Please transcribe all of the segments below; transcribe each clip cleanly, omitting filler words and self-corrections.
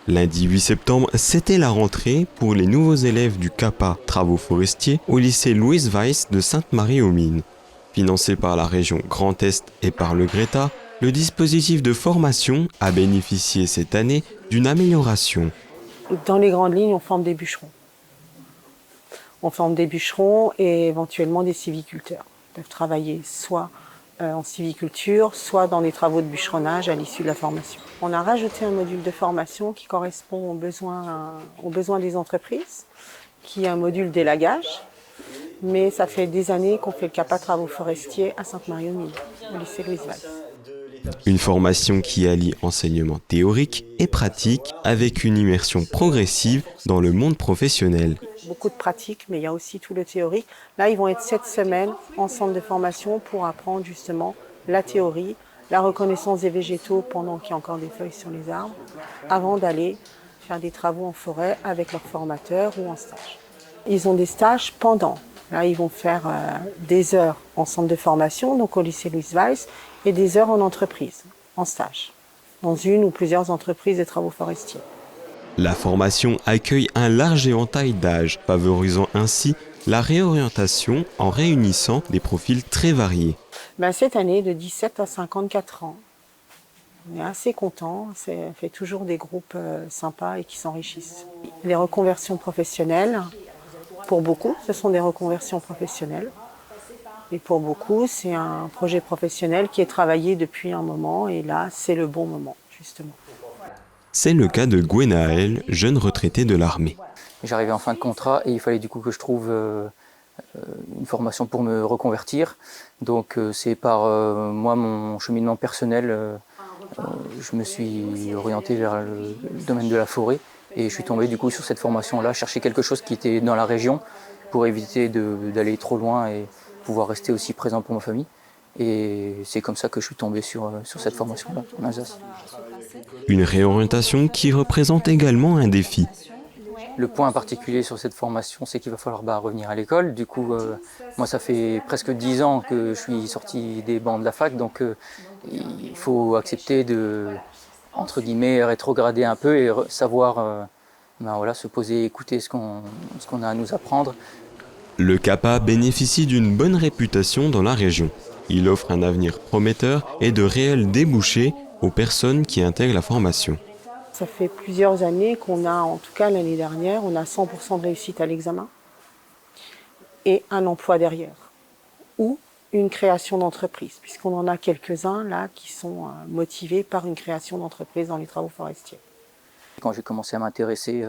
Lundi 8 septembre, c'était la rentrée pour les nouveaux élèves du CAPA Travaux forestiers au lycée Louise Weiss de Sainte-Marie-aux-Mines. Financé par la région Grand Est et par le Greta, le dispositif de formation a bénéficié cette année d'une amélioration. Dans les grandes lignes, on forme des bûcherons. On forme des bûcherons et éventuellement des sylviculteurs. Ils peuvent travailler soit en sylviculture, soit dans des travaux de bûcheronnage à l'issue de la formation. On a rajouté un module de formation qui correspond aux besoins des entreprises, qui est un module d'élagage. Mais ça fait des années qu'on fait le CAPA Travaux forestiers à Sainte-Marie-aux-Mines, au lycée Louise Weiss. Une formation qui allie enseignement théorique et pratique avec une immersion progressive dans le monde professionnel. Beaucoup de pratique, mais il y a aussi tout le théorique. Là, ils vont être 7 semaines en centre de formation pour apprendre justement la théorie, la reconnaissance des végétaux pendant qu'il y a encore des feuilles sur les arbres, avant d'aller faire des travaux en forêt avec leur formateur ou en stage. Ils ont des stages pendant. Là, ils vont faire des heures en centre de formation, donc au lycée Louise Weiss, et des heures en entreprise, en stage, dans une ou plusieurs entreprises de travaux forestiers. La formation accueille un large éventail d'âges, favorisant ainsi la réorientation en réunissant des profils très variés. Cette année, de 17 à 54 ans, on est assez contents, ça fait toujours des groupes sympas et qui s'enrichissent. Les reconversions professionnelles, pour beaucoup, ce sont des reconversions professionnelles. Et pour beaucoup, c'est un projet professionnel qui est travaillé depuis un moment et là, c'est le bon moment, justement. C'est le cas de Gwenaël, jeune retraité de l'armée. J'arrivais en fin de contrat et il fallait du coup que je trouve une formation pour me reconvertir. Donc c'est par moi, mon cheminement personnel, je me suis orienté vers le domaine de la forêt et je suis tombé du coup sur cette formation-là, chercher quelque chose qui était dans la région pour éviter d'aller trop loin et pouvoir rester aussi présent pour ma famille. Et c'est comme ça que je suis tombé sur cette formation-là en Alsace. Une réorientation qui représente également un défi. Le point particulier sur cette formation, c'est qu'il va falloir revenir à l'école. Du coup, moi, ça fait presque 10 ans que je suis sorti des bancs de la fac, donc il faut accepter de, entre guillemets, rétrograder un peu et savoir se poser et écouter ce qu'on a à nous apprendre. Le CAPA bénéficie d'une bonne réputation dans la région. Il offre un avenir prometteur et de réels débouchés aux personnes qui intègrent la formation. Ça fait plusieurs années qu'on a, en tout cas l'année dernière, on a 100% de réussite à l'examen et un emploi derrière ou une création d'entreprise, puisqu'on en a quelques-uns là qui sont motivés par une création d'entreprise dans les travaux forestiers. Quand j'ai commencé à m'intéresser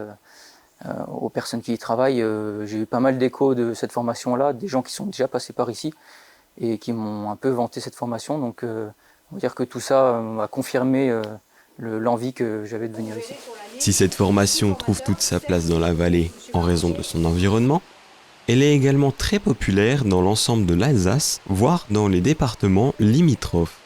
aux personnes qui y travaillent, j'ai eu pas mal d'échos de cette formation-là, des gens qui sont déjà passés par ici et qui m'ont un peu vanté cette formation. Donc on va dire que tout ça a confirmé l'envie que j'avais de venir ici. Si cette formation trouve toute sa place dans la vallée en raison de son environnement, elle est également très populaire dans l'ensemble de l'Alsace, voire dans les départements limitrophes.